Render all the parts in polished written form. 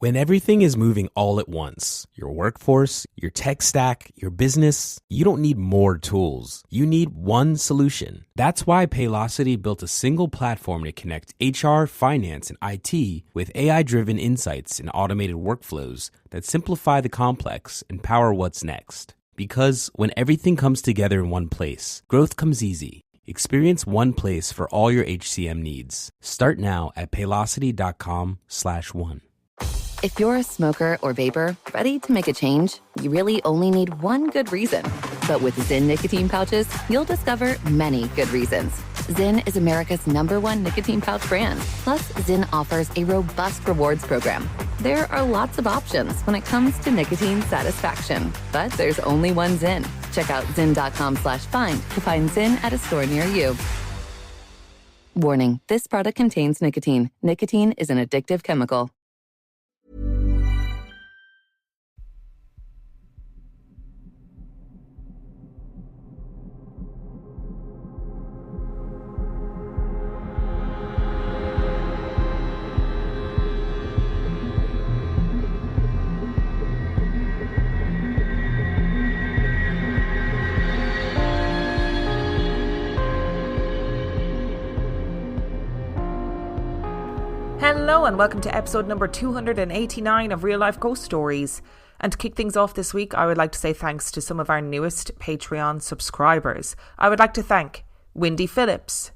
When everything is moving all at once, your workforce, your tech stack, your business, you don't need more tools. You need one solution. That's why Paylocity built a single platform to connect HR, finance, and IT with AI-driven insights and automated workflows that simplify the complex and power what's next. Because when everything comes together in one place, growth comes easy. Experience one place for all your HCM needs. Start now at paylocity.com/one. If you're a smoker or vapor ready to make a change, you really only need one good reason. But with Zyn nicotine pouches, you'll discover many good reasons. Zyn is America's #1 nicotine pouch brand. Plus, Zyn offers a robust rewards program. There are lots of options when it comes to nicotine satisfaction, but there's only one Zyn. Check out zyn.com/find to find Zyn at a store near you. Warning, this product contains nicotine. Nicotine is an addictive chemical. Hello and welcome to episode number 289 of Real Life Ghost Stories. And to kick things off this week, I would like to say thanks to some of our newest Patreon subscribers. I would like to thank Wendy Phillips,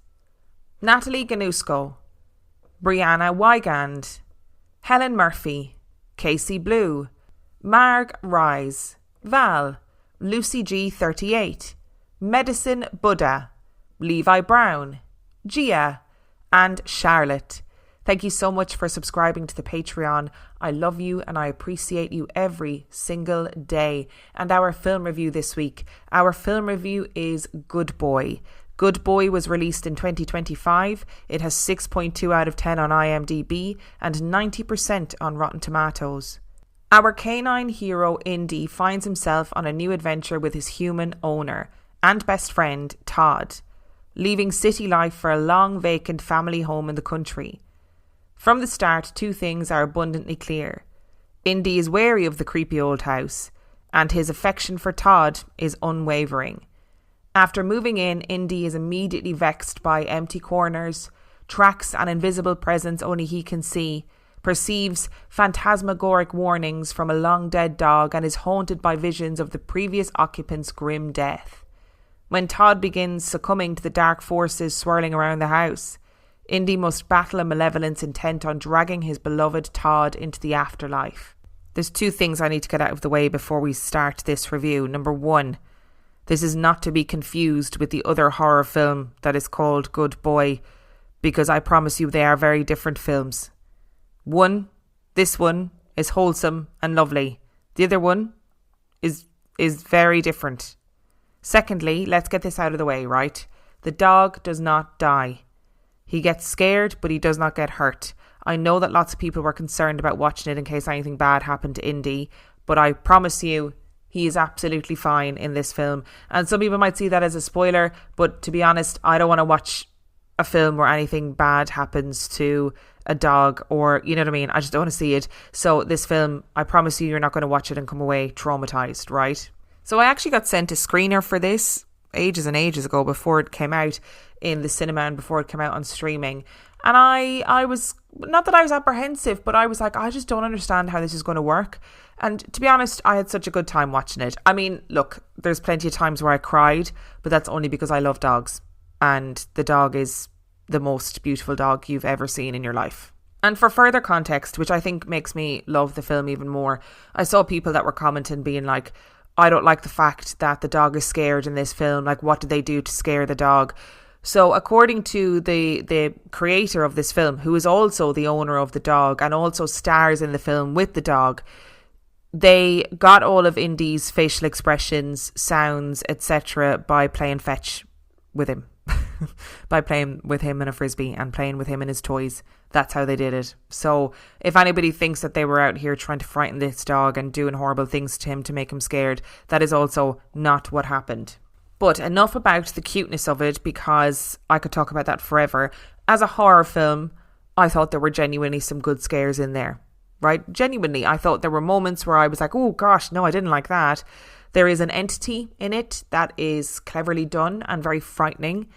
Natalie Ganusko, Brianna Wygand, Helen Murphy, Casey Blue, Marg Rise, Val, Lucy G38, Medicine Buddha, Levi Brown, Gia, and Charlotte. Thank you so much for subscribing to the Patreon. I love you and I appreciate you every single day. And our film review this week. Our film review is Good Boy. Good Boy was released in 2025. It has 6.2 out of 10 on IMDb and 90% on Rotten Tomatoes. Our canine hero, Indy, finds himself on a new adventure with his human owner and best friend, Todd, leaving city life for a long vacant family home in the country. From the start, two things are abundantly clear. Indy is wary of the creepy old house, and his affection for Todd is unwavering. After moving in, Indy is immediately vexed by empty corners, tracks an invisible presence only he can see, perceives phantasmagoric warnings from a long-dead dog, and is haunted by visions of the previous occupant's grim death. When Todd begins succumbing to the dark forces swirling around the house, Indy must battle a malevolence intent on dragging his beloved Todd into the afterlife. There's two things I need to get out of the way before we start this review. Number one, this is not to be confused with the other horror film that is called Good Boy, because I promise you they are very different films. This one is wholesome and lovely. The other one is very different. Secondly, let's get this out of the way, right? The dog does not die. He gets scared, but he does not get hurt. I know that lots of people were concerned about watching it in case anything bad happened to Indy, but I promise you, he is absolutely fine in this film. And some people might see that as a spoiler, but to be honest, I don't want to watch a film where anything bad happens to a dog, or, you know what I mean? I just don't want to see it. So this film, I promise you, you're not going to watch it and come away traumatized, right? So I actually got sent a screener for this ages and ages ago, before it came out in the cinema and before it came out on streaming. And I was, not that I was apprehensive, but I was like, I just don't understand how this is going to work. And to be honest, I had such a good time watching it. I mean, look, there's plenty of times where I cried, but that's only because I love dogs. And the dog is the most beautiful dog you've ever seen in your life. And for further context, which I think makes me love the film even more, I saw people that were commenting being like, I don't like the fact that the dog is scared in this film. Like, what did they do to scare the dog? So according to the creator of this film, who is also the owner of the dog and also stars in the film with the dog, they got all of Indy's facial expressions, sounds, etc. by playing fetch with him. By playing with him in a frisbee and playing with him in his toys. That's how they did it. So if anybody thinks that they were out here trying to frighten this dog and doing horrible things to him to make him scared, that is also not what happened. But enough about the cuteness of it, because I could talk about that forever. As a horror film, I thought there were genuinely some good scares in there. right? Genuinely, I thought there were moments where I was like, oh gosh, no, I didn't like that. There is an entity in it that is cleverly done and very frightening.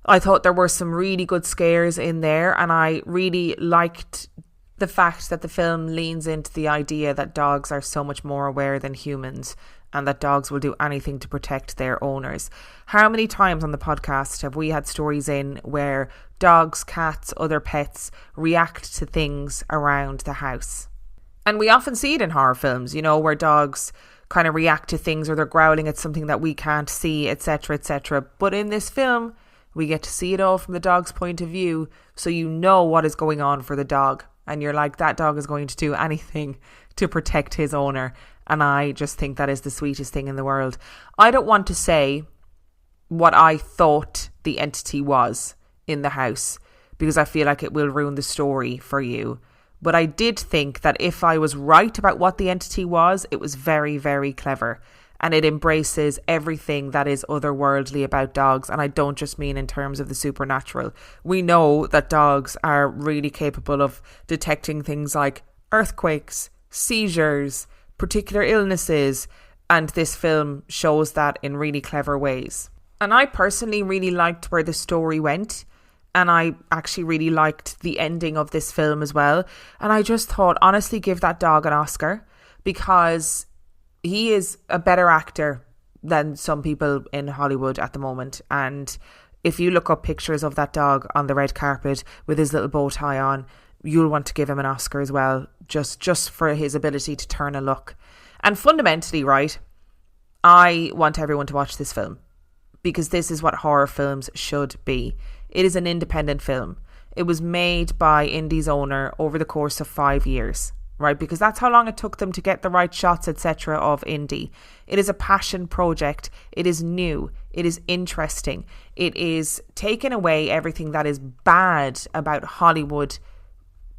I thought there were some really good scares in there, and I really liked the fact that the film leans into the idea that dogs are so much more aware than humans and that dogs will do anything to protect their owners. How many times on the podcast have we had stories in where dogs, cats, other pets react to things around the house? And we often see it in horror films, you know, where dogs kind of react to things or they're growling at something that we can't see, etc., etc. But in this film, we get to see it all from the dog's point of view, so you know what is going on for the dog. And you're like, that dog is going to do anything to protect his owner. And I just think that is the sweetest thing in the world. I don't want to say what I thought the entity was in the house, because I feel like it will ruin the story for you. But I did think that if I was right about what the entity was, it was very, very clever. And it embraces everything that is otherworldly about dogs. And I don't just mean in terms of the supernatural. We know that dogs are really capable of detecting things like earthquakes, seizures, particular illnesses. And this film shows that in really clever ways. And I personally really liked where the story went. And I actually really liked the ending of this film as well. And I just thought, honestly, give that dog an Oscar, because he is a better actor than some people in Hollywood at the moment. And if you look up pictures of that dog on the red carpet with his little bow tie on, you'll want to give him an Oscar as well, just for his ability to turn a look. And fundamentally, right, I want everyone to watch this film, because this is what horror films should be. It is an independent film. It was made by Indie's owner over the course of 5 years. Right, because that's how long it took them to get the right shots, etc. of Indie. It is a passion project. It is new. It is interesting. It is taking away everything that is bad about Hollywood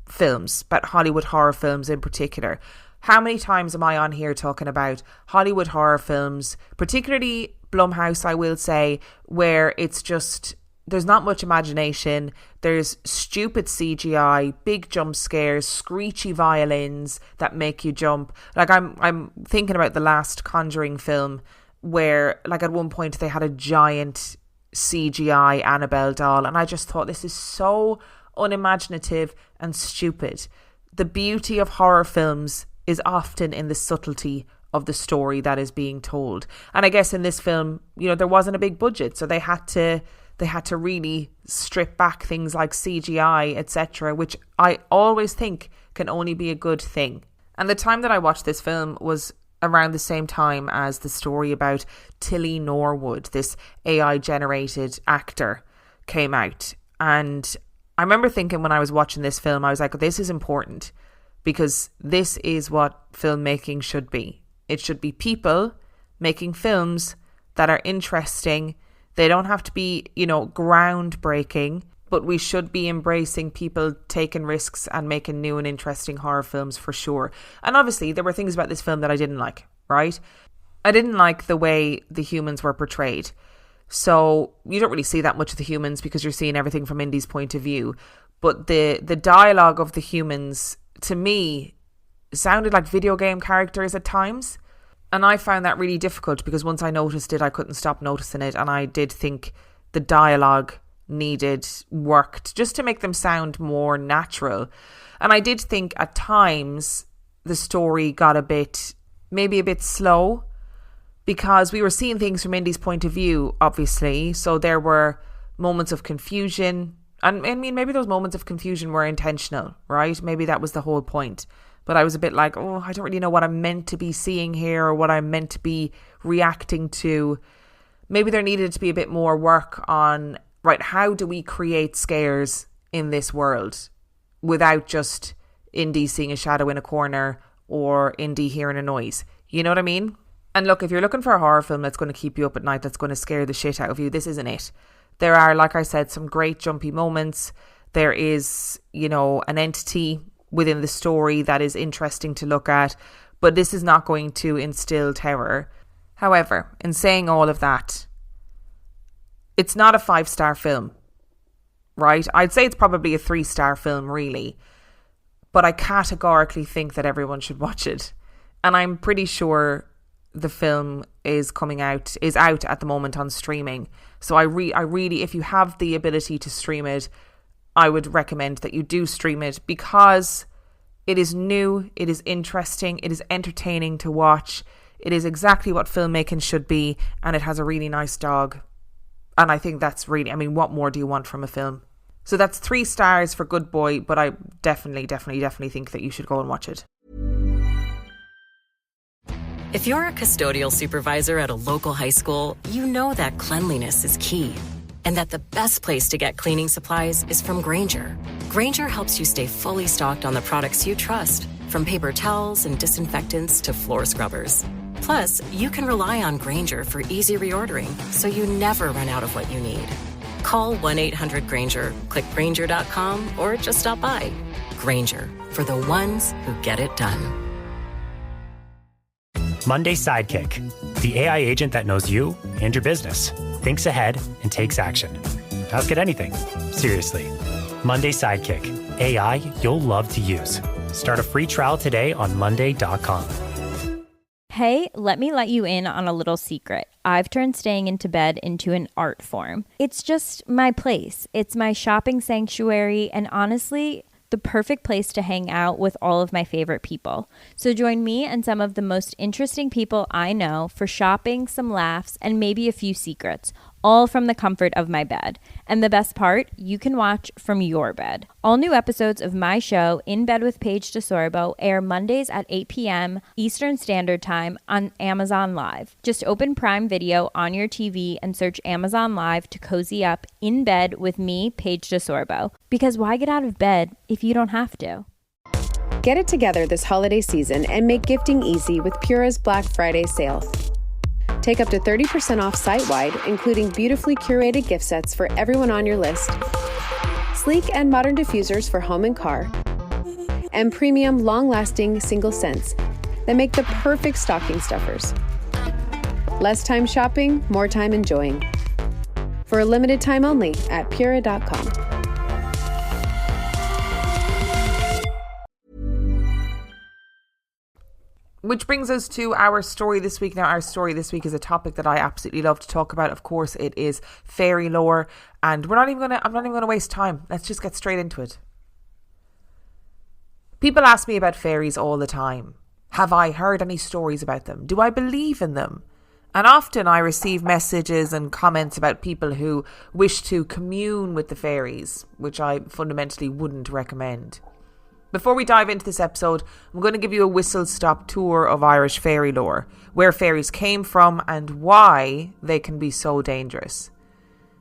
films, about Hollywood horror films in particular. How many times am I on here talking about Hollywood horror films, particularly Blumhouse, I will say, where it's just, there's not much imagination. There's stupid CGI, big jump scares, screechy violins that make you jump. Like I'm thinking about the last Conjuring film, where like at one point they had a giant CGI Annabelle doll, and I just thought, this is so unimaginative and stupid. The beauty of horror films is often in the subtlety of the story that is being told. And I guess in this film, you know, there wasn't a big budget, so they had to really strip back things like CGI, etc., which I always think can only be a good thing. And the time that I watched this film was around the same time as the story about Tilly Norwood, this AI-generated actor, came out. And I remember thinking when I was watching this film, I was like, this is important, because this is what filmmaking should be. It should be people making films that are interesting. They don't have to be, you know, groundbreaking, but we should be embracing people taking risks and making new and interesting horror films for sure. And obviously there were things about this film that I didn't like, right? I didn't like the way the humans were portrayed. So you don't really see that much of the humans because you're seeing everything from Indy's point of view. But the dialogue of the humans, to me, sounded like video game characters at times. And I found that really difficult, because once I noticed it, I couldn't stop noticing it. And I did think the dialogue needed worked just to make them sound more natural. And I did think at times the story got maybe a bit slow, because we were seeing things from Indy's point of view, obviously. So there were moments of confusion. And I mean, maybe those moments of confusion were intentional, right? Maybe that was the whole point. But I was a bit like, oh, I don't really know what I'm meant to be seeing here or what I'm meant to be reacting to. Maybe there needed to be a bit more work on, right, how do we create scares in this world without just Indy seeing a shadow in a corner or Indy hearing a noise? You know what I mean? And look, if you're looking for a horror film that's going to keep you up at night, that's going to scare the shit out of you, this isn't it. There are, like I said, some great jumpy moments. There is, you know, an entity within the story that is interesting to look at, but this is not going to instill terror. However, in saying all of that, it's not a 5-star film, right? I'd say it's probably a 3-star film, really. but I categorically think that everyone should watch it. And I'm pretty sure the film is out at the moment on streaming. So I really, if you have the ability to stream it, I would recommend that you do stream it, because it is new, it is interesting, it is entertaining to watch. It is exactly what filmmaking should be, and it has a really nice dog. And I think that's really, what more do you want from a film? So that's 3 stars for Good Boy, but I definitely think that you should go and watch it. If you're a custodial supervisor at a local high school, you know that cleanliness is key, and that the best place to get cleaning supplies is from Grainger. Grainger helps you stay fully stocked on the products you trust, from paper towels and disinfectants to floor scrubbers. Plus, you can rely on Grainger for easy reordering, so you never run out of what you need. Call 1-800-GRAINGER, click Grainger.com, or just stop by. Grainger, for the ones who get it done. Monday Sidekick, the AI agent that knows you and your business, thinks ahead and takes action. Ask it anything, seriously. Monday Sidekick, AI you'll love to use. Start a free trial today on monday.com. Hey, let me let you in on a little secret. I've turned staying into bed into an art form. It's just my place. It's my shopping sanctuary, and honestly, the perfect place to hang out with all of my favorite people. So join me and some of the most interesting people I know for shopping, some laughs, and maybe a few secrets, all from the comfort of my bed. And the best part, you can watch from your bed. All new episodes of my show, In Bed with Paige DeSorbo, air Mondays at 8 p.m. Eastern Standard Time on Amazon Live. Just open Prime Video on your TV and search Amazon Live to cozy up in bed with me, Paige DeSorbo. Because why get out of bed if you don't have to? Get it together this holiday season and make gifting easy with Pura's Black Friday sale. Take up to 30% off site-wide, including beautifully curated gift sets for everyone on your list, sleek and modern diffusers for home and car, and premium long-lasting single scents that make the perfect stocking stuffers. Less time shopping, more time enjoying. For a limited time only at Pura.com. Which brings us to our story this week. Now, our story this week is a topic that I absolutely love to talk about. Of course, it is fairy lore, and I'm not even going to waste time. Let's just get straight into it. People ask me about fairies all the time. Have I heard any stories about them? Do I believe in them? And often I receive messages and comments about people who wish to commune with the fairies, which I fundamentally wouldn't recommend. Before we dive into this episode, I'm going to give you a whistle-stop tour of Irish fairy lore, where fairies came from and why they can be so dangerous.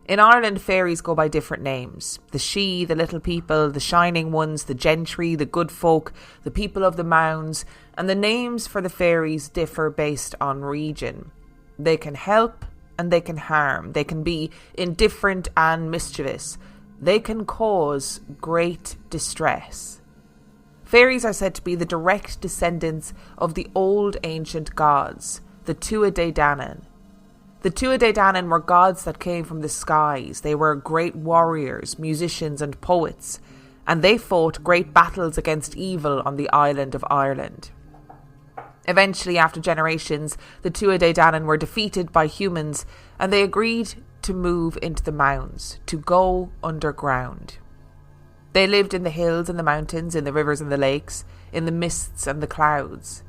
In Ireland, fairies go by different names. The She, the Little People, the Shining Ones, the Gentry, the Good Folk, the People of the Mounds, and the names for the fairies differ based on region. They can help and they can harm. They can be indifferent and mischievous. They can cause great distress. Fairies are said to be the direct descendants of the old ancient gods, the Tuatha Dé Danann. The Tuatha Dé Danann were gods that came from the skies. They were great warriors, musicians and poets, and they fought great battles against evil on the island of Ireland. Eventually, after generations, the Tuatha Dé Danann were defeated by humans, and they agreed to move into the mounds, to go underground. They lived in the hills and the mountains, in the rivers and the lakes, in the mists and the clouds.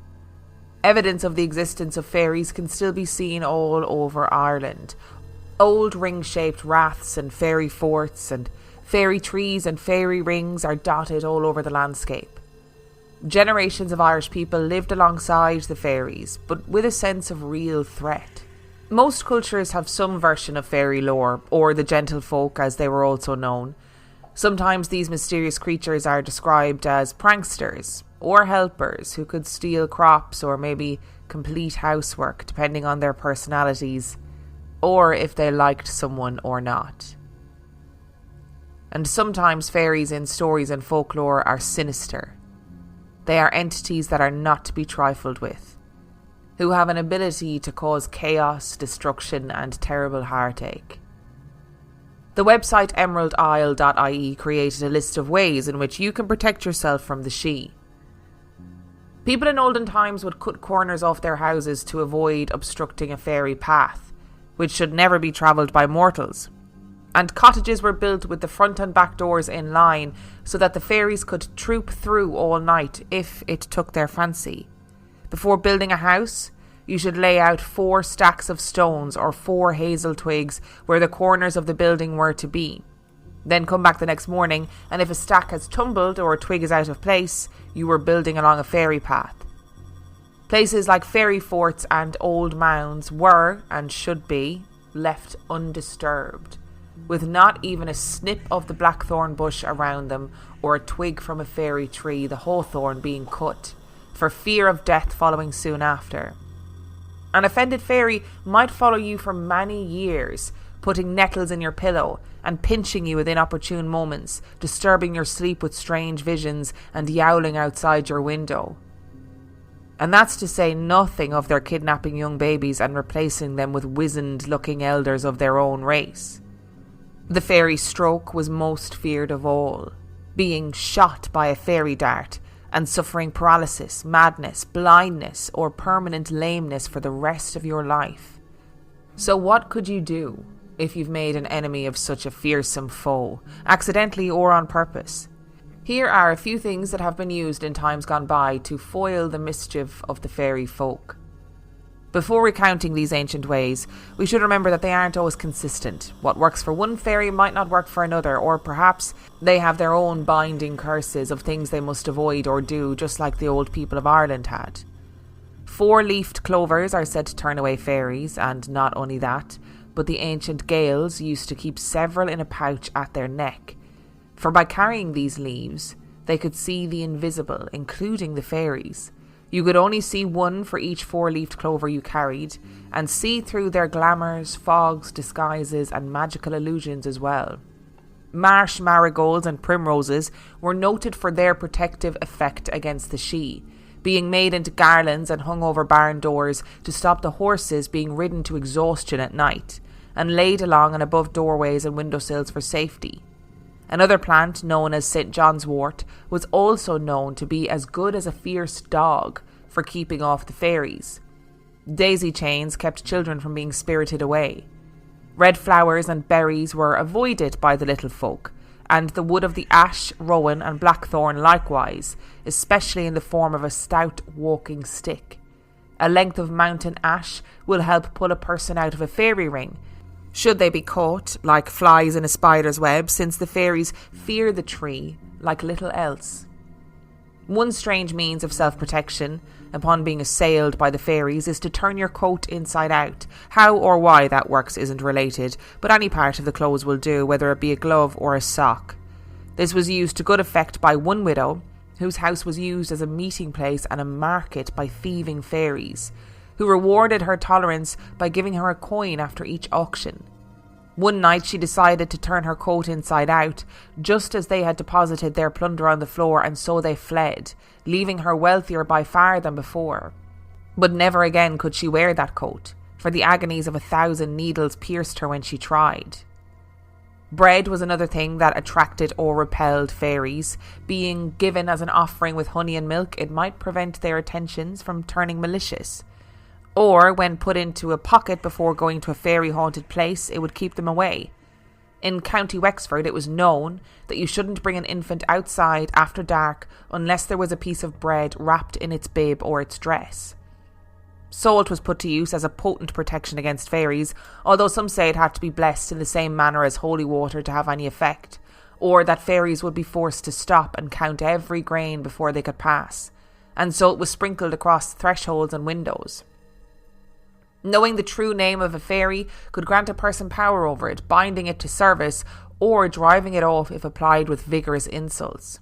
Evidence of the existence of fairies can still be seen all over Ireland. Old ring-shaped raths and fairy forts and fairy trees and fairy rings are dotted all over the landscape. Generations of Irish people lived alongside the fairies, but with a sense of real threat. Most cultures have some version of fairy lore, or the gentlefolk as they were also known. Sometimes these mysterious creatures are described as pranksters or helpers who could steal crops or maybe complete housework depending on their personalities or if they liked someone or not. And sometimes fairies in stories and folklore are sinister. They are entities that are not to be trifled with, who have an ability to cause chaos, destruction and terrible heartache. The website emeraldisle.ie created a list of ways in which you can protect yourself from the Sidhe. People in olden times would cut corners off their houses to avoid obstructing a fairy path, which should never be travelled by mortals. And cottages were built with the front and back doors in line so that the fairies could troop through all night if it took their fancy. Before building a house, you should lay out 4 stacks of stones or 4 hazel twigs where the corners of the building were to be. Then come back the next morning, and if a stack has tumbled or a twig is out of place, you were building along a fairy path. Places like fairy forts and old mounds were, and should be, left undisturbed, with not even a snip of the blackthorn bush around them or a twig from a fairy tree, the hawthorn, being cut, for fear of death following soon after. An offended fairy might follow you for many years, putting nettles in your pillow and pinching you at inopportune moments, disturbing your sleep with strange visions and yowling outside your window. And that's to say nothing of their kidnapping young babies and replacing them with wizened-looking elders of their own race. The fairy stroke was most feared of all, being shot by a fairy dart and suffering paralysis, madness, blindness, or permanent lameness for the rest of your life. So what could you do if you've made an enemy of such a fearsome foe, accidentally or on purpose? Here are a few things that have been used in times gone by to foil the mischief of the fairy folk. Before recounting these ancient ways, we should remember that they aren't always consistent. What works for one fairy might not work for another, or perhaps they have their own binding curses of things they must avoid or do, just like the old people of Ireland had. 4-leafed clovers are said to turn away fairies, and not only that, but the ancient Gaels used to keep several in a pouch at their neck, for by carrying these leaves, they could see the invisible, including the fairies. You could only see one for each 4-leafed clover you carried, and see through their glamours, fogs, disguises, and magical illusions as well. Marsh marigolds and primroses were noted for their protective effect against the Sidhe, being made into garlands and hung over barn doors to stop the horses being ridden to exhaustion at night, and laid along and above doorways and windowsills for safety. Another plant, known as St. John's wort, was also known to be as good as a fierce dog for keeping off the fairies. Daisy chains kept children from being spirited away. Red flowers and berries were avoided by the little folk, and the wood of the ash, rowan and blackthorn likewise, especially in the form of a stout walking stick. A length of mountain ash will help pull a person out of a fairy ring, should they be caught like flies in a spider's web, since the fairies fear the tree like little else. One strange means of self-protection, upon being assailed by the fairies, is to turn your coat inside out. How or why that works isn't related, but any part of the clothes will do, whether it be a glove or a sock. This was used to good effect by one widow, whose house was used as a meeting place and a market by thieving fairies, who rewarded her tolerance by giving her a coin after each auction. One night she decided to turn her coat inside out, just as they had deposited their plunder on the floor, and so they fled, leaving her wealthier by far than before. But never again could she wear that coat, for the agonies of 1,000 needles pierced her when she tried. Bread was another thing that attracted or repelled fairies. Being given as an offering with honey and milk, it might prevent their attentions from turning malicious. Or, when put into a pocket before going to a fairy-haunted place, it would keep them away. In County Wexford, it was known that you shouldn't bring an infant outside after dark unless there was a piece of bread wrapped in its bib or its dress. Salt was put to use as a potent protection against fairies, although some say it had to be blessed in the same manner as holy water to have any effect, or that fairies would be forced to stop and count every grain before they could pass, and so it was sprinkled across thresholds and windows. Knowing the true name of a fairy could grant a person power over it, binding it to service, or driving it off if applied with vigorous insults.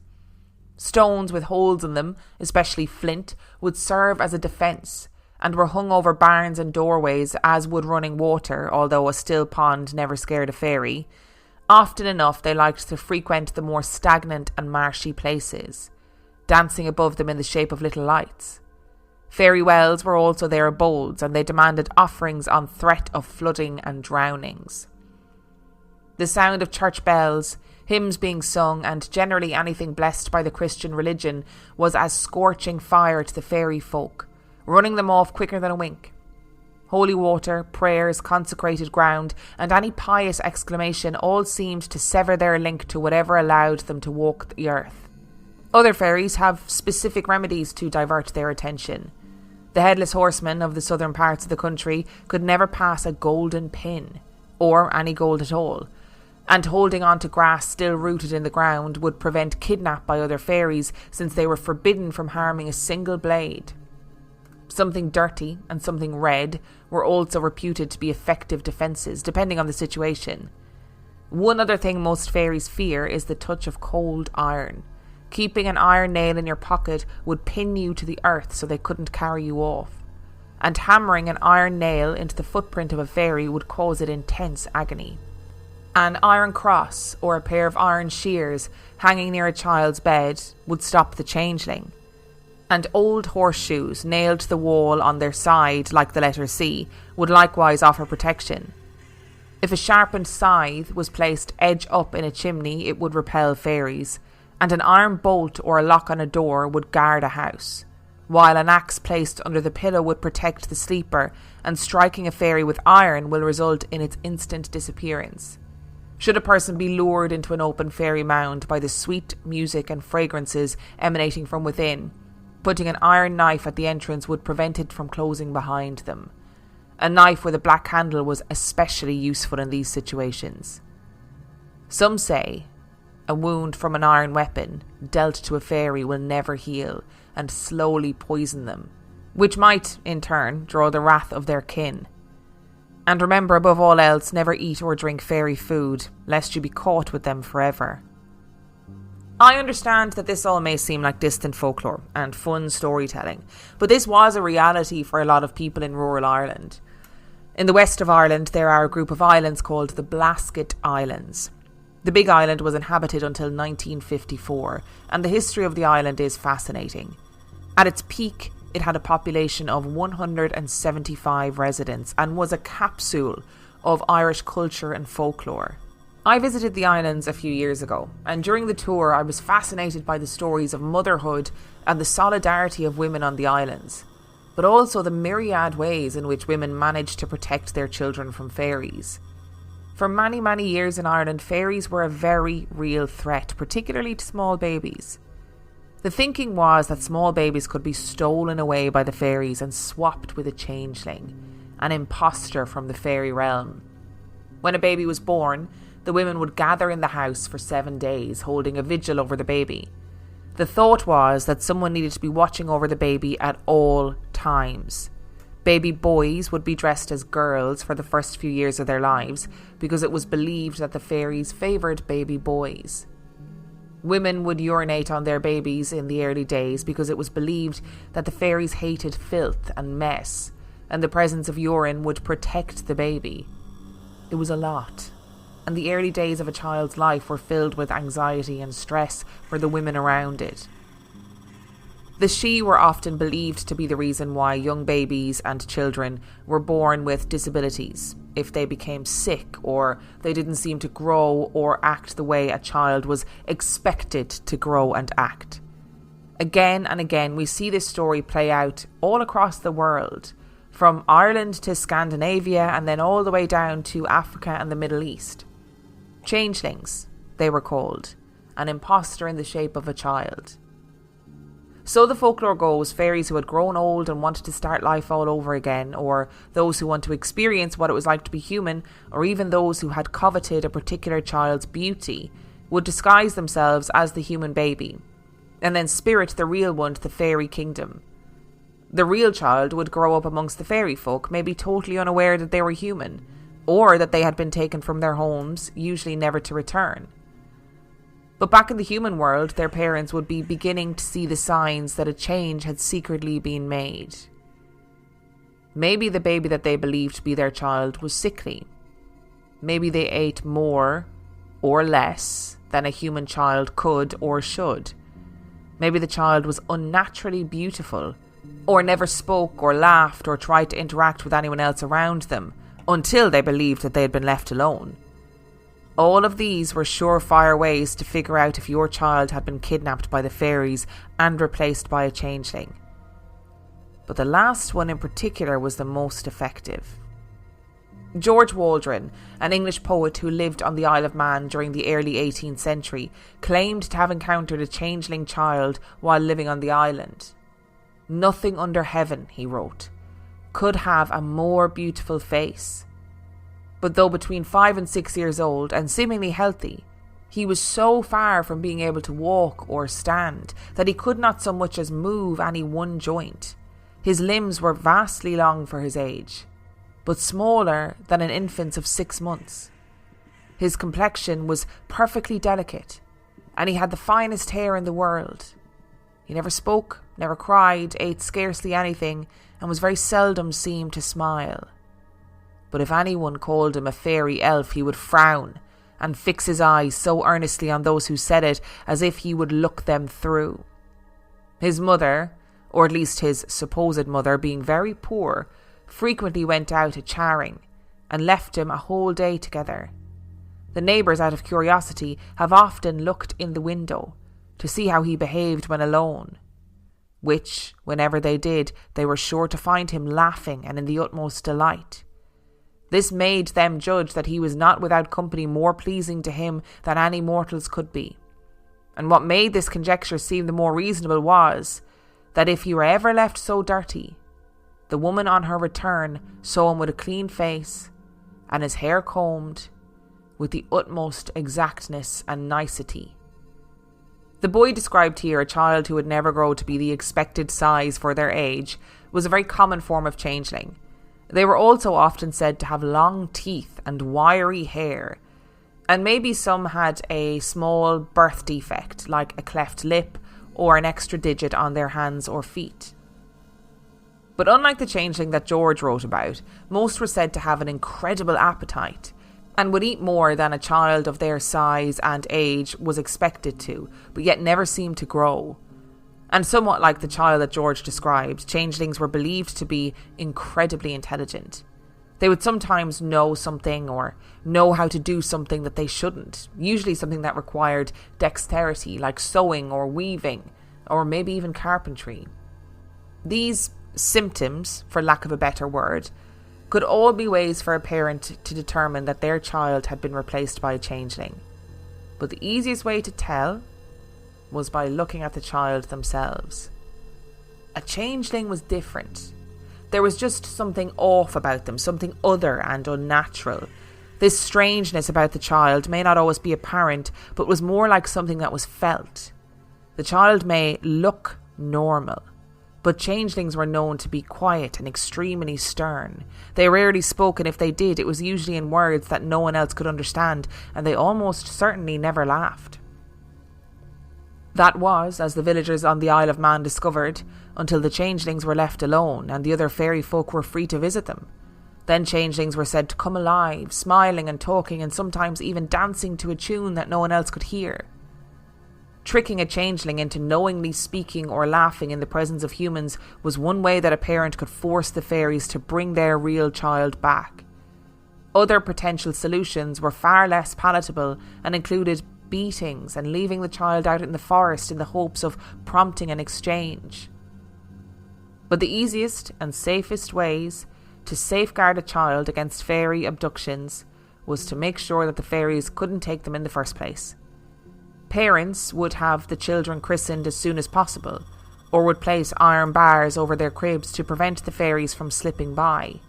Stones with holes in them, especially flint, would serve as a defence, and were hung over barns and doorways, as would running water, although a still pond never scared a fairy. Often enough they liked to frequent the more stagnant and marshy places, dancing above them in the shape of little lights. Fairy wells were also their abodes, and they demanded offerings on threat of flooding and drownings. The sound of church bells, hymns being sung, and generally anything blessed by the Christian religion was as scorching fire to the fairy folk, running them off quicker than a wink. Holy water, prayers, consecrated ground, and any pious exclamation all seemed to sever their link to whatever allowed them to walk the earth. Other fairies have specific remedies to divert their attention. The headless horsemen of the southern parts of the country could never pass a golden pin, or any gold at all, and holding on to grass still rooted in the ground would prevent kidnap by other fairies, since they were forbidden from harming a single blade. Something dirty and something red were also reputed to be effective defences, depending on the situation. One other thing most fairies fear is the touch of cold iron. Keeping an iron nail in your pocket would pin you to the earth so they couldn't carry you off. And hammering an iron nail into the footprint of a fairy would cause it intense agony. An iron cross or a pair of iron shears hanging near a child's bed would stop the changeling. And old horseshoes nailed to the wall on their side, like the letter C, would likewise offer protection. If a sharpened scythe was placed edge up in a chimney, it would repel fairies, and an iron bolt or a lock on a door would guard a house, while an axe placed under the pillow would protect the sleeper, and striking a fairy with iron will result in its instant disappearance. Should a person be lured into an open fairy mound by the sweet music and fragrances emanating from within, putting an iron knife at the entrance would prevent it from closing behind them. A knife with a black handle was especially useful in these situations. Some say a wound from an iron weapon dealt to a fairy will never heal and slowly poison them, which might, in turn, draw the wrath of their kin. And remember, above all else, never eat or drink fairy food, lest you be caught with them forever. I understand that this all may seem like distant folklore and fun storytelling, but this was a reality for a lot of people in rural Ireland. In the west of Ireland, there are a group of islands called the Blasket Islands. The Big Island was inhabited until 1954, and the history of the island is fascinating. At its peak, it had a population of 175 residents and was a capsule of Irish culture and folklore. I visited the islands a few years ago, and during the tour I was fascinated by the stories of motherhood and the solidarity of women on the islands, but also the myriad ways in which women managed to protect their children from fairies. For many, many years in Ireland, fairies were a very real threat, particularly to small babies. The thinking was that small babies could be stolen away by the fairies and swapped with a changeling, an imposter from the fairy realm. When a baby was born, the women would gather in the house for 7 days, holding a vigil over the baby. The thought was that someone needed to be watching over the baby at all times. Baby boys would be dressed as girls for the first few years of their lives because it was believed that the fairies favoured baby boys. Women would urinate on their babies in the early days because it was believed that the fairies hated filth and mess, and the presence of urine would protect the baby. It was a lot, and the early days of a child's life were filled with anxiety and stress for the women around it. The Sidhe were often believed to be the reason why young babies and children were born with disabilities, if they became sick or they didn't seem to grow or act the way a child was expected to grow and act. Again and again we see this story play out all across the world, from Ireland to Scandinavia and then all the way down to Africa and the Middle East. Changelings, they were called, an imposter in the shape of a child. So the folklore goes, fairies who had grown old and wanted to start life all over again, or those who want to experience what it was like to be human, or even those who had coveted a particular child's beauty, would disguise themselves as the human baby, and then spirit the real one to the fairy kingdom. The real child would grow up amongst the fairy folk, maybe totally unaware that they were human, or that they had been taken from their homes, usually never to return. But back in the human world, their parents would be beginning to see the signs that a change had secretly been made. Maybe the baby that they believed to be their child was sickly. Maybe they ate more or less than a human child could or should. Maybe the child was unnaturally beautiful, or never spoke or laughed or tried to interact with anyone else around them, until they believed that they had been left alone. All of these were surefire ways to figure out if your child had been kidnapped by the fairies and replaced by a changeling. But the last one in particular was the most effective. George Waldron, an English poet who lived on the Isle of Man during the early 18th century, claimed to have encountered a changeling child while living on the island. "Nothing under heaven," he wrote, "could have a more beautiful face." But though between 5 and 6 years old and seemingly healthy, he was so far from being able to walk or stand that he could not so much as move any one joint. His limbs were vastly long for his age, but smaller than an infant's of 6 months. His complexion was perfectly delicate, and he had the finest hair in the world. He never spoke, never cried, ate scarcely anything, and was very seldom seen to smile. But if anyone called him a fairy elf, he would frown and fix his eyes so earnestly on those who said it as if he would look them through. His mother, or at least his supposed mother, being very poor, frequently went out a charing and left him a whole day together. The neighbours, out of curiosity, have often looked in the window to see how he behaved when alone, which, whenever they did, they were sure to find him laughing and in the utmost delight. This made them judge that he was not without company more pleasing to him than any mortals could be. And what made this conjecture seem the more reasonable was that if he were ever left so dirty, the woman on her return saw him with a clean face and his hair combed with the utmost exactness and nicety. The boy described here, a child who would never grow to be the expected size for their age, was a very common form of changeling. They were also often said to have long teeth and wiry hair, and maybe some had a small birth defect like a cleft lip or an extra digit on their hands or feet. But unlike the changeling that George wrote about, most were said to have an incredible appetite and would eat more than a child of their size and age was expected to, but yet never seemed to grow. And somewhat like the child that George described, changelings were believed to be incredibly intelligent. They would sometimes know something or know how to do something that they shouldn't, usually something that required dexterity like sewing or weaving or maybe even carpentry. These symptoms, for lack of a better word, could all be ways for a parent to determine that their child had been replaced by a changeling. But the easiest way to tell was by looking at the child themselves. A changeling was different. There was just something off about them, something other and unnatural. This strangeness about the child may not always be apparent, but was more like something that was felt. The child may look normal, but changelings were known to be quiet and extremely stern. They rarely spoke, and if they did, it was usually in words that no one else could understand, and they almost certainly never laughed. That was, as the villagers on the Isle of Man discovered, until the changelings were left alone and the other fairy folk were free to visit them. Then changelings were said to come alive, smiling and talking and sometimes even dancing to a tune that no one else could hear. Tricking a changeling into knowingly speaking or laughing in the presence of humans was one way that a parent could force the fairies to bring their real child back. Other potential solutions were far less palatable and included beatings and leaving the child out in the forest in the hopes of prompting an exchange. But the easiest and safest ways to safeguard a child against fairy abductions was to make sure that the fairies couldn't take them in the first place. Parents would have the children christened as soon as possible, or would place iron bars over their cribs to prevent the fairies from slipping by.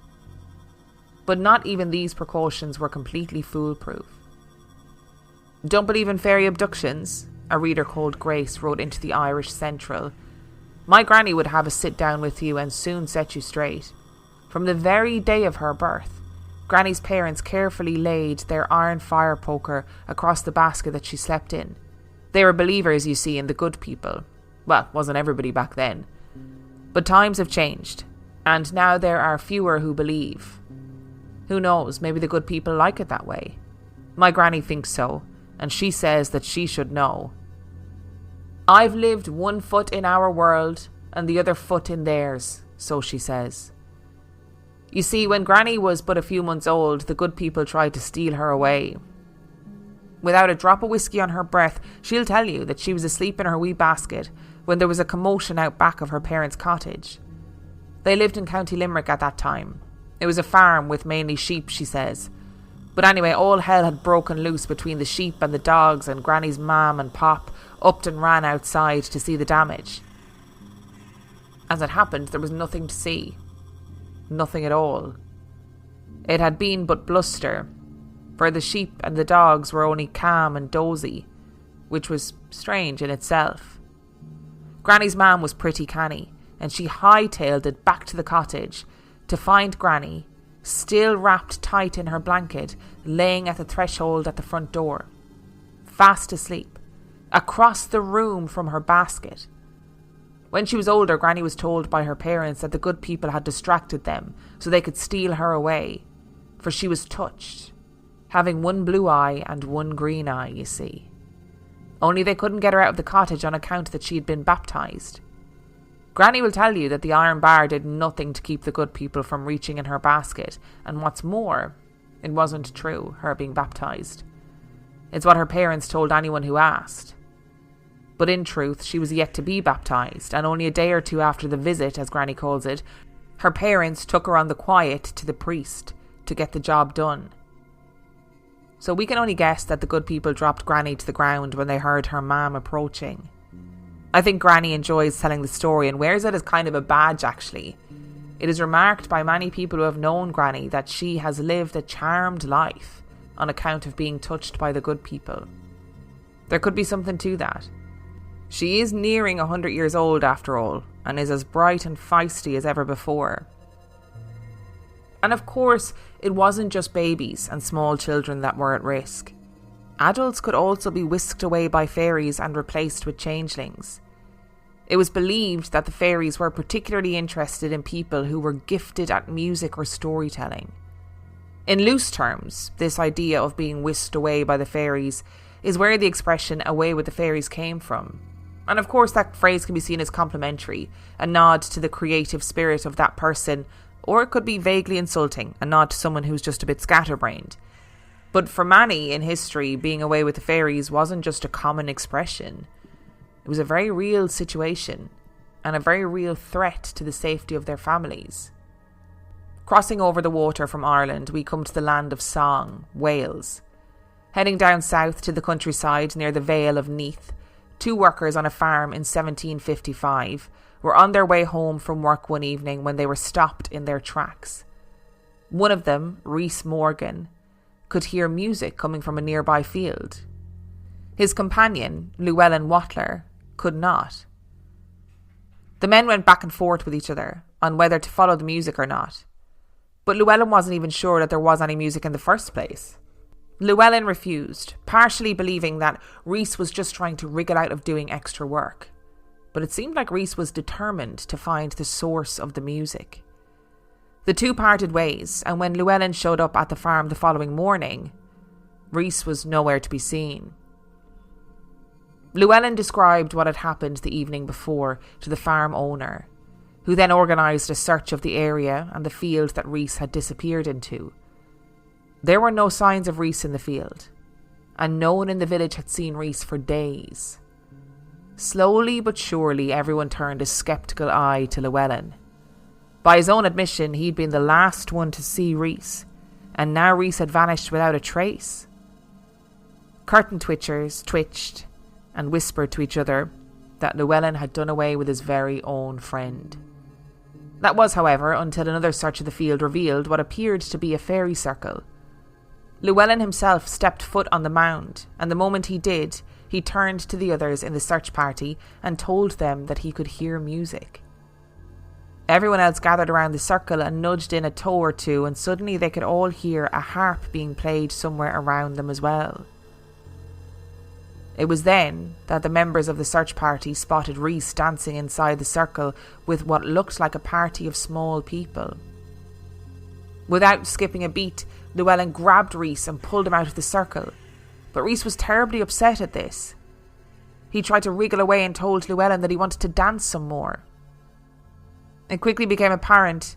But not even these precautions were completely foolproof. "Don't believe in fairy abductions," a reader called Grace wrote into the Irish Central. "My granny would have a sit down with you and soon set you straight. From the very day of her birth, Granny's parents carefully laid their iron fire poker across the basket that she slept in. They were believers, you see, in the good people. Well, wasn't everybody back then. But times have changed, and now there are fewer who believe. Who knows, maybe the good people like it that way. My granny thinks so, and she says that she should know. I've lived 1 foot in our world and the other foot in theirs, so she says. You see, when Granny was but a few months old, the good people tried to steal her away. Without a drop of whiskey on her breath, she'll tell you that she was asleep in her wee basket when there was a commotion out back of her parents' cottage. They lived in County Limerick at that time. It was a farm with mainly sheep, she says. But anyway, all hell had broken loose between the sheep and the dogs, and Granny's mam and pop upped and ran outside to see the damage. As it happened, there was nothing to see. Nothing at all. It had been but bluster, for the sheep and the dogs were only calm and dozy, which was strange in itself. Granny's mam was pretty canny, and she hightailed it back to the cottage to find Granny, still wrapped tight in her blanket, laying at the threshold at the front door, fast asleep, across the room from her basket. When she was older, Granny was told by her parents that the good people had distracted them so they could steal her away, for she was touched, having one blue eye and one green eye, you see. Only they couldn't get her out of the cottage on account that she had been baptised. Granny will tell you that the iron bar did nothing to keep the good people from reaching in her basket, and what's more, it wasn't true, her being baptised. It's what her parents told anyone who asked. But in truth, she was yet to be baptised, and only a day or two after the visit, as Granny calls it, her parents took her on the quiet to the priest to get the job done. So we can only guess that the good people dropped Granny to the ground when they heard her mam approaching. I think Granny enjoys telling the story and wears it as kind of a badge, actually. It is remarked by many people who have known Granny that she has lived a charmed life on account of being touched by the good people. There could be something to that. She is nearing 100 years old after all, and is as bright and feisty as ever before. And of course, it wasn't just babies and small children that were at risk. Adults could also be whisked away by fairies and replaced with changelings. It was believed that the fairies were particularly interested in people who were gifted at music or storytelling. In loose terms, this idea of being whisked away by the fairies is where the expression "away with the fairies" came from. And of course that phrase can be seen as complimentary, a nod to the creative spirit of that person, or it could be vaguely insulting, a nod to someone who's just a bit scatterbrained. But for many in history, being away with the fairies wasn't just a common expression. It was a very real situation, and a very real threat to the safety of their families. Crossing over the water from Ireland, we come to the land of song, Wales. Heading down south to the countryside near the Vale of Neath, two workers on a farm in 1755 were on their way home from work one evening when they were stopped in their tracks. One of them, Rhys Morgan, could hear music coming from a nearby field. His companion, Llewellyn Watler, could not. The men went back and forth with each other on whether to follow the music or not, but Llewellyn wasn't even sure that there was any music in the first place. Llewellyn refused, partially believing that Rhys was just trying to wriggle out of doing extra work, but it seemed like Rhys was determined to find the source of the music. The two parted ways, and when Llewellyn showed up at the farm the following morning, Rhys was nowhere to be seen. Llewellyn described what had happened the evening before to the farm owner, who then organised a search of the area and the field that Rhys had disappeared into. There were no signs of Rhys in the field, and no one in the village had seen Rhys for days. Slowly but surely, everyone turned a sceptical eye to Llewellyn. By his own admission, he'd been the last one to see Rhys, and now Rhys had vanished without a trace. Curtain twitchers twitched and whispered to each other that Llewellyn had done away with his very own friend. That was, however, until another search of the field revealed what appeared to be a fairy circle. Llewellyn himself stepped foot on the mound, and the moment he did, he turned to the others in the search party and told them that he could hear music. Everyone else gathered around the circle and nudged in a toe or two, and suddenly they could all hear a harp being played somewhere around them as well. It was then that the members of the search party spotted Rhys dancing inside the circle with what looked like a party of small people. Without skipping a beat, Llewellyn grabbed Rhys and pulled him out of the circle, but Rhys was terribly upset at this. He tried to wriggle away and told Llewellyn that he wanted to dance some more. It quickly became apparent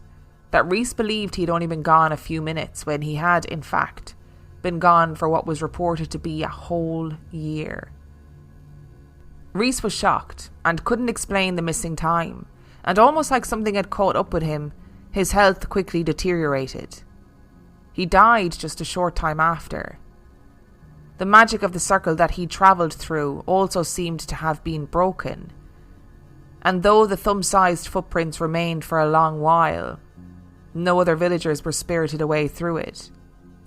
that Rhys believed he had only been gone a few minutes when he had, in fact, been gone for what was reported to be a whole year. Rhys was shocked and couldn't explain the missing time, and almost like something had caught up with him, his health quickly deteriorated. He died just a short time after. The magic of the circle that he travelled through also seemed to have been broken, and though the thumb-sized footprints remained for a long while, no other villagers were spirited away through it.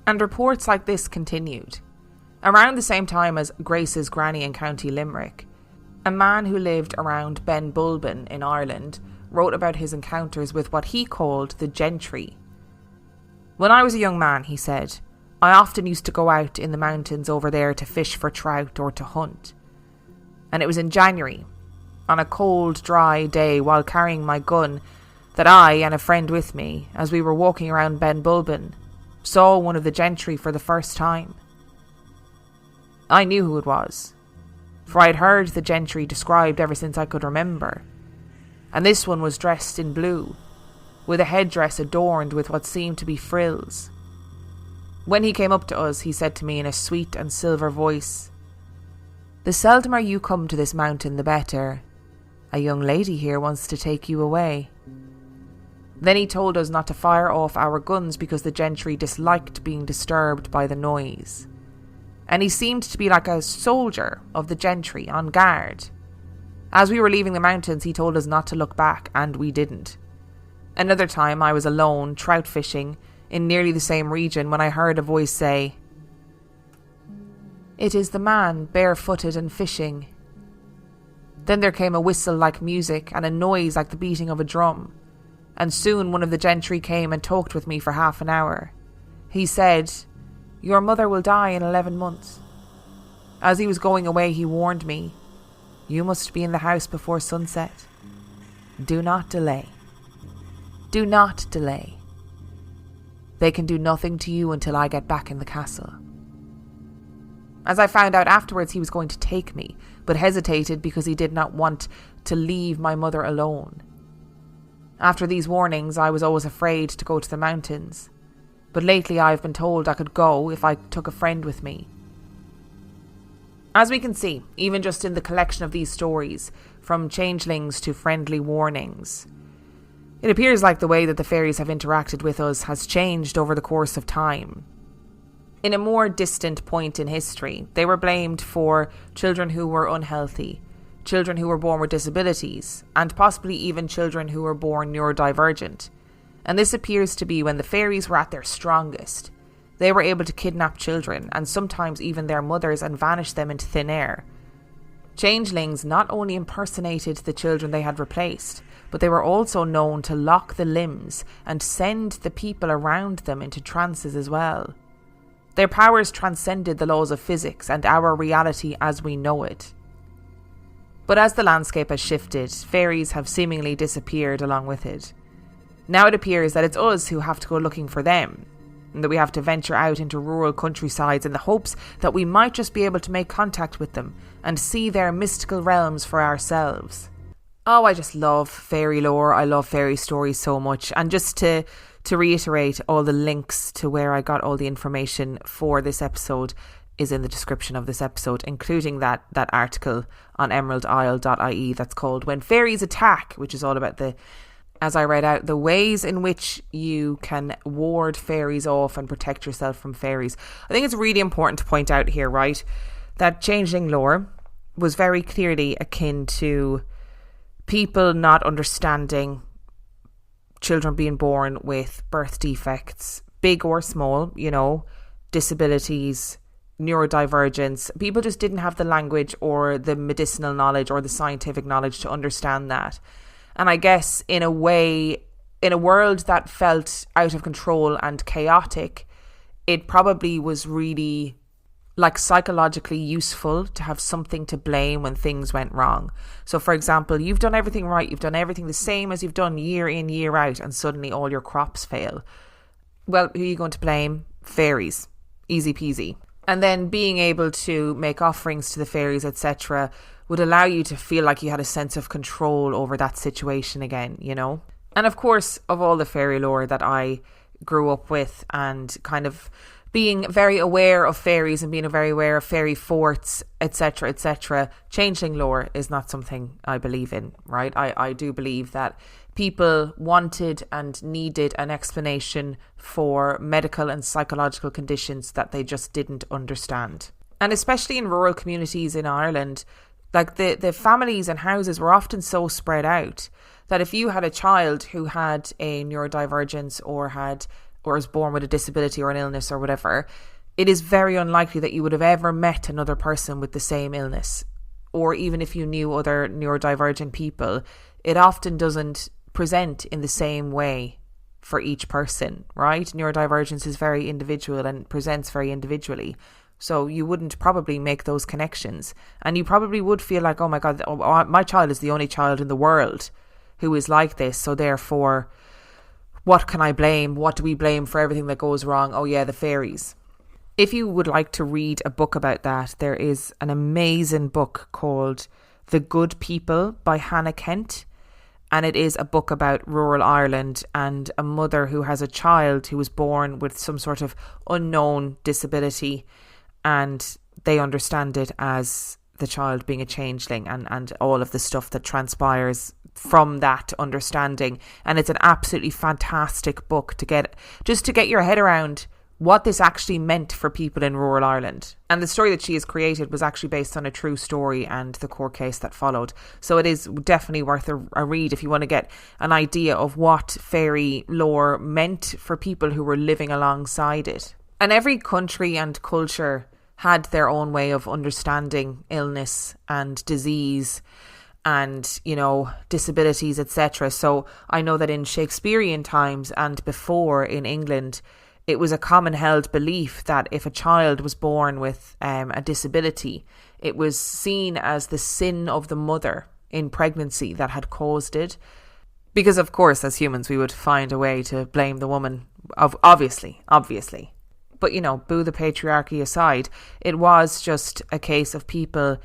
And reports like this continued. Around the same time as Grace's granny in County Limerick, a man who lived around Benbulben in Ireland wrote about his encounters with what he called the gentry. "When I was a young man," he said, "I often used to go out in the mountains over there to fish for trout or to hunt. And it was in January, on a cold, dry day while carrying my gun, that I and a friend with me, as we were walking around Benbulben, saw one of the gentry for the first time. I knew who it was, for I had heard the gentry described ever since I could remember. And this one was dressed in blue, with a headdress adorned with what seemed to be frills. When he came up to us, he said to me in a sweet and silver voice, 'The seldomer you come to this mountain, the better. A young lady here wants to take you away.' Then he told us not to fire off our guns because the gentry disliked being disturbed by the noise. And he seemed to be like a soldier of the gentry on guard. As we were leaving the mountains, he told us not to look back, and we didn't. Another time I was alone, trout fishing, in nearly the same region when I heard a voice say, 'It is the man, barefooted and fishing.' Then there came a whistle like music and a noise like the beating of a drum. And soon one of the gentry came and talked with me for half an hour. He said, 'Your mother will die in 11 months. As he was going away, he warned me, "You must be in the house before sunset. Do not delay. Do not delay. They can do nothing to you until I get back in the castle." As I found out afterwards, he was going to take me, but hesitated because he did not want to leave my mother alone. After these warnings, I was always afraid to go to the mountains, but lately I have been told I could go if I took a friend with me. As we can see, even just in the collection of these stories, from changelings to friendly warnings, it appears like the way that the fairies have interacted with us has changed over the course of time. In a more distant point in history, they were blamed for children who were unhealthy, children who were born with disabilities, and possibly even children who were born neurodivergent. And this appears to be when the fairies were at their strongest. They were able to kidnap children, and sometimes even their mothers, and vanish them into thin air. Changelings not only impersonated the children they had replaced, but they were also known to lock the limbs and send the people around them into trances as well. Their powers transcended the laws of physics and our reality as we know it. But as the landscape has shifted, fairies have seemingly disappeared along with it. Now it appears that it's us who have to go looking for them, and that we have to venture out into rural countrysides in the hopes that we might just be able to make contact with them and see their mystical realms for ourselves. Oh, I just love fairy lore. I love fairy stories so much. And just to reiterate, all the links to where I got all the information for this episode is in the description of this episode, including that article on emeraldisle.ie that's called "When Fairies Attack," which is all about as I read out, the ways in which you can ward fairies off and protect yourself from fairies. I think it's really important to point out here, right, that changeling lore was very clearly akin to people not understanding children being born with birth defects, big or small, disabilities, neurodivergence. People just didn't have the language or the medicinal knowledge or the scientific knowledge to understand that. And I guess in a way, in a world that felt out of control and chaotic, it probably was really psychologically useful to have something to blame when things went wrong. So for example, you've done everything right, you've done everything the same as you've done year in, year out, and suddenly all your crops fail. Well, who are you going to blame? Fairies. Easy peasy. And then being able to make offerings to the fairies, etc., would allow you to feel like you had a sense of control over that situation again, And of course, of all the fairy lore that I grew up with and kind of being very aware of fairies and being very aware of fairy forts, etc., etc., changeling lore is not something I believe in, right? I do believe that people wanted and needed an explanation for medical and psychological conditions that they just didn't understand. And especially in rural communities in Ireland, like the families and houses were often so spread out that if you had a child who had a neurodivergence or was born with a disability or an illness or whatever, it is very unlikely that you would have ever met another person with the same illness. Or even if you knew other neurodivergent people, it often doesn't present in the same way for each person, right? Neurodivergence is very individual and presents very individually. So you wouldn't probably make those connections. And you probably would feel like, oh my God, my child is the only child in the world who is like this. So therefore, what can I blame? What do we blame for everything that goes wrong? Oh yeah, the fairies. If you would like to read a book about that, there is an amazing book called The Good People by Hannah Kent. And it is a book about rural Ireland and a mother who has a child who was born with some sort of unknown disability. And they understand it as the child being a changeling and all of the stuff that transpires from that understanding. And it's an absolutely fantastic book to get your head around what this actually meant for people in rural Ireland. And the story that she has created was actually based on a true story and the court case that followed. So it is definitely worth a read if you want to get an idea of what fairy lore meant for people who were living alongside it. And every country and culture had their own way of understanding illness and disease and, you know, disabilities, etc. So I know that in Shakespearean times and before in England, it was a common held belief that if a child was born with a disability, it was seen as the sin of the mother in pregnancy that had caused it. Because, of course, as humans, we would find a way to blame the woman, obviously. But, you know, boo the patriarchy aside, it was just a case of people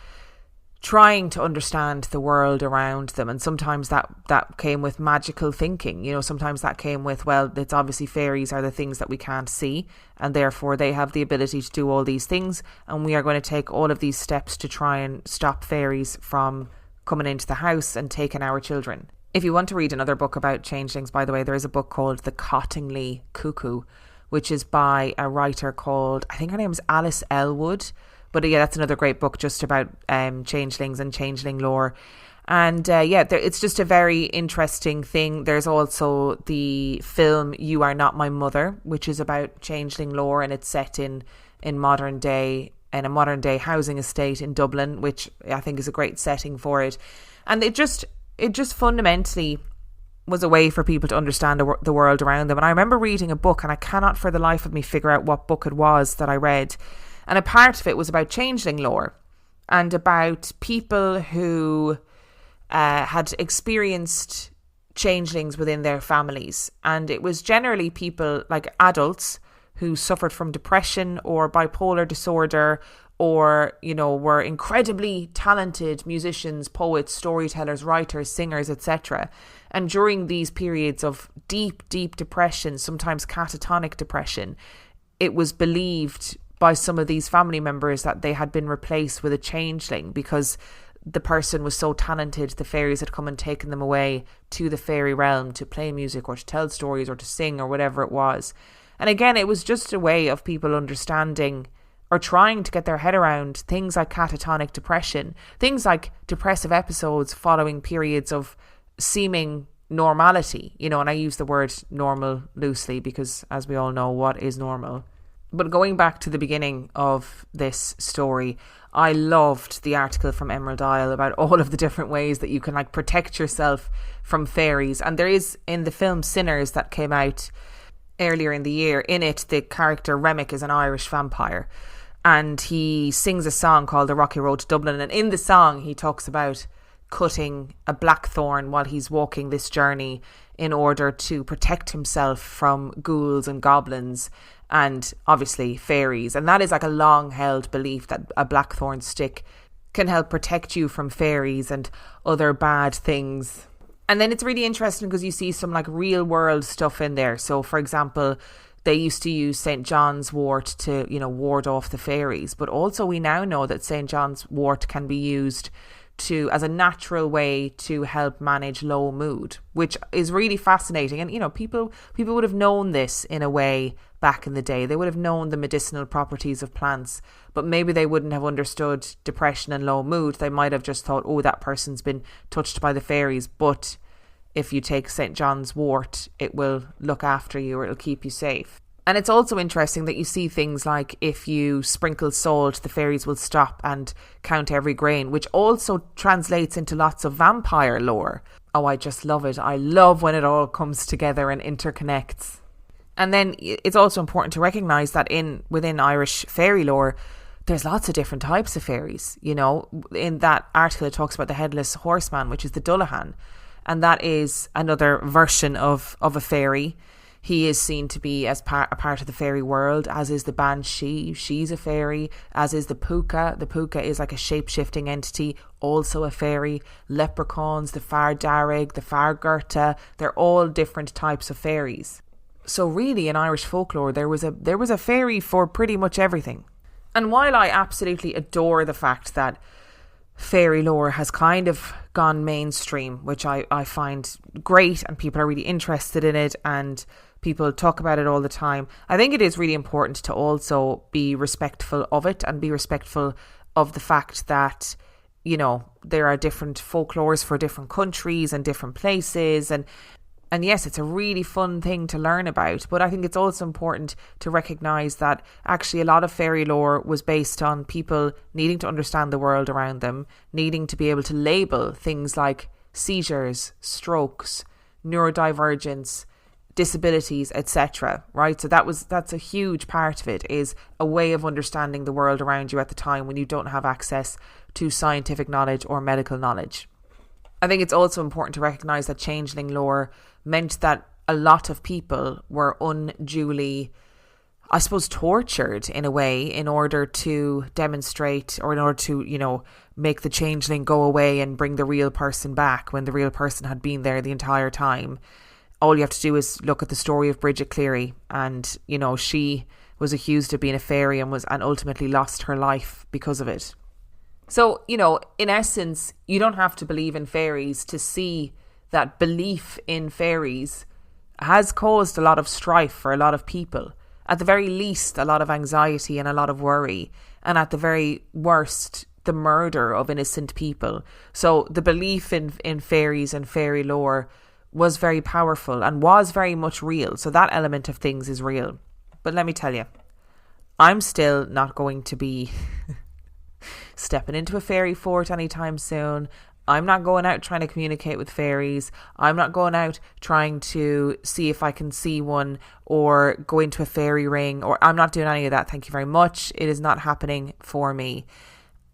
trying to understand the world around them. And sometimes that came with magical thinking. You know, sometimes that came with, well, it's obviously fairies are the things that we can't see, and therefore they have the ability to do all these things. And we are going to take all of these steps to try and stop fairies from coming into the house and taking our children. If you want to read another book about changelings, by the way, there is a book called The Cottingley Cuckoo, which is by a writer called, I think her name is Alice Elwood. But yeah, that's another great book just about changelings and changeling lore. And it's just a very interesting thing. There's also the film You Are Not My Mother, which is about changeling lore, and it's set in modern day, in a modern day housing estate in Dublin, which I think is a great setting for it. And it just fundamentally was a way for people to understand the world around them. And I remember reading a book, and I cannot for the life of me figure out what book it was that I read. And a part of it was about changeling lore and about people who had experienced changelings within their families. And it was generally people like adults who suffered from depression or bipolar disorder, or, you know, were incredibly talented musicians, poets, storytellers, writers, singers, etc. And during these periods of deep, deep depression, sometimes catatonic depression, it was believed by some of these family members that they had been replaced with a changeling because the person was so talented, the fairies had come and taken them away to the fairy realm to play music or to tell stories or to sing or whatever it was. And again, it was just a way of people understanding or trying to get their head around things like catatonic depression, things like depressive episodes following periods of seeming normality, you know, and I use the word normal loosely because, as we all know, what is normal? But going back to the beginning of this story, I loved the article from Emerald Isle about all of the different ways that you can like protect yourself from fairies. And there is, in the film Sinners that came out earlier in the year, in it the character Remick is an Irish vampire, and he sings a song called The Rocky Road to Dublin. And in the song he talks about cutting a blackthorn while he's walking this journey in order to protect himself from ghouls and goblins and obviously fairies. And that is like a long held belief that a blackthorn stick can help protect you from fairies and other bad things. And then it's really interesting because you see some like real world stuff in there. So for example, they used to use St. John's wort to, ward off the fairies. But also we now know that St. John's wort can be used as a natural way to help manage low mood, which is really fascinating. And, people would have known this in a way back in the day. They would have known the medicinal properties of plants, but maybe they wouldn't have understood depression and low mood. They might have just thought, oh, that person's been touched by the fairies. But if you take St. John's wort, it will look after you, or it'll keep you safe. And it's also interesting that you see things like if you sprinkle salt, the fairies will stop and count every grain, which also translates into lots of vampire lore. Oh, I just love it. I love when it all comes together and interconnects. And then it's also important to recognise that within Irish fairy lore, there's lots of different types of fairies. In that article it talks about the headless horseman, which is the Dullahan. And that is another version of a fairy. He is seen to be as a part of the fairy world, as is the banshee. She's a fairy, as is the puka. The puka is like a shape-shifting entity, also a fairy. Leprechauns, the far darig, the far gurta, they're all different types of fairies. So really in Irish folklore, there was a fairy for pretty much everything. And while I absolutely adore the fact that fairy lore has kind of gone mainstream, which I find great, and people are really interested in it and people talk about it all the time, I think it is really important to also be respectful of it and be respectful of the fact that, there are different folklores for different countries and different places, and yes, it's a really fun thing to learn about, but I think it's also important to recognise that actually a lot of fairy lore was based on people needing to understand the world around them, needing to be able to label things like seizures, strokes, neurodivergence, disabilities, etc. Right? So that's a huge part of it, is a way of understanding the world around you at the time when you don't have access to scientific knowledge or medical knowledge. I think it's also important to recognise that changeling lore meant that a lot of people were unduly, I suppose, tortured in a way in order to demonstrate, or in order to, make the changeling go away and bring the real person back when the real person had been there the entire time. All you have to do is look at the story of Bridget Cleary, and, she was accused of being a fairy and ultimately lost her life because of it. So, in essence, you don't have to believe in fairies to see that belief in fairies has caused a lot of strife for a lot of people. At the very least, a lot of anxiety and a lot of worry. And at the very worst, the murder of innocent people. So the belief in fairies and fairy lore was very powerful and was very much real. So that element of things is real. But let me tell you, I'm still not going to be stepping into a fairy fort anytime soon. I'm not going out trying to communicate with fairies. I'm not going out trying to see if I can see one or go into a fairy ring, or I'm not doing any of that. Thank you very much. It is not happening for me.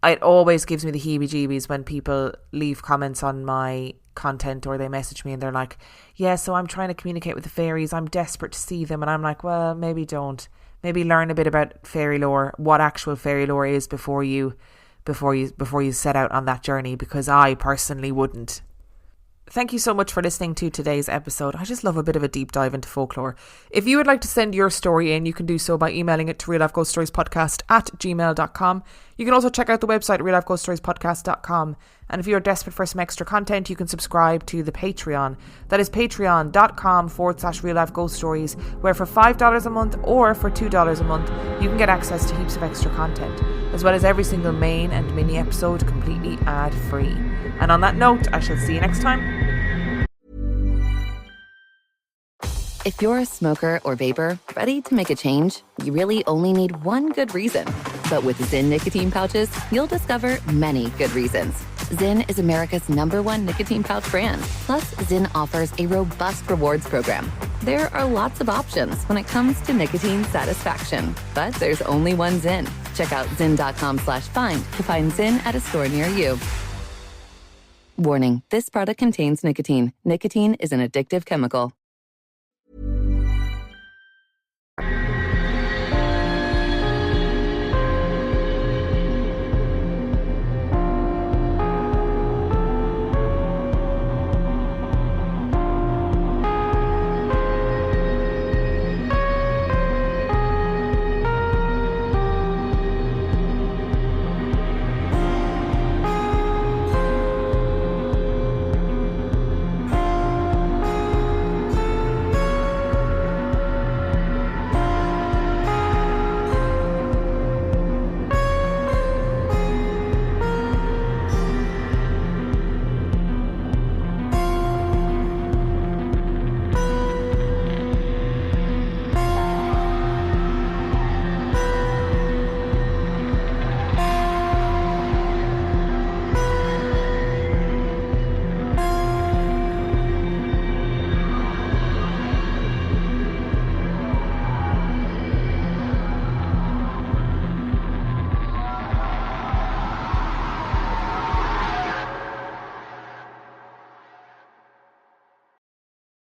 It always gives me the heebie-jeebies when people leave comments on my content, or they message me and they're like, yeah, so I'm trying to communicate with the fairies. I'm desperate to see them. And I'm like, well, maybe don't. Maybe learn a bit about fairy lore, what actual fairy lore is before you set out on that journey, because I personally wouldn't. Thank you so much for listening to today's episode. I just love a bit of a deep dive into folklore. If you would like to send your story in, you can do so by emailing it to reallifeghoststoriespodcast@gmail.com. You can also check out the website reallifeghoststoriespodcast.com. And if you're desperate for some extra content, you can subscribe to the Patreon. That is patreon.com/reallifeghoststories, where for $5 a month or for $2 a month, you can get access to heaps of extra content, as well as every single main and mini episode completely ad-free. And on that note, I shall see you next time. If you're a smoker or vapor ready to make a change, you really only need one good reason. But with Zyn nicotine pouches, you'll discover many good reasons. Zyn is America's #1 nicotine pouch brand. Plus, Zyn offers a robust rewards program. There are lots of options when it comes to nicotine satisfaction, but there's only one Zyn. Check out zyn.com/find to find Zyn at a store near you. Warning, this product contains nicotine. Nicotine is an addictive chemical.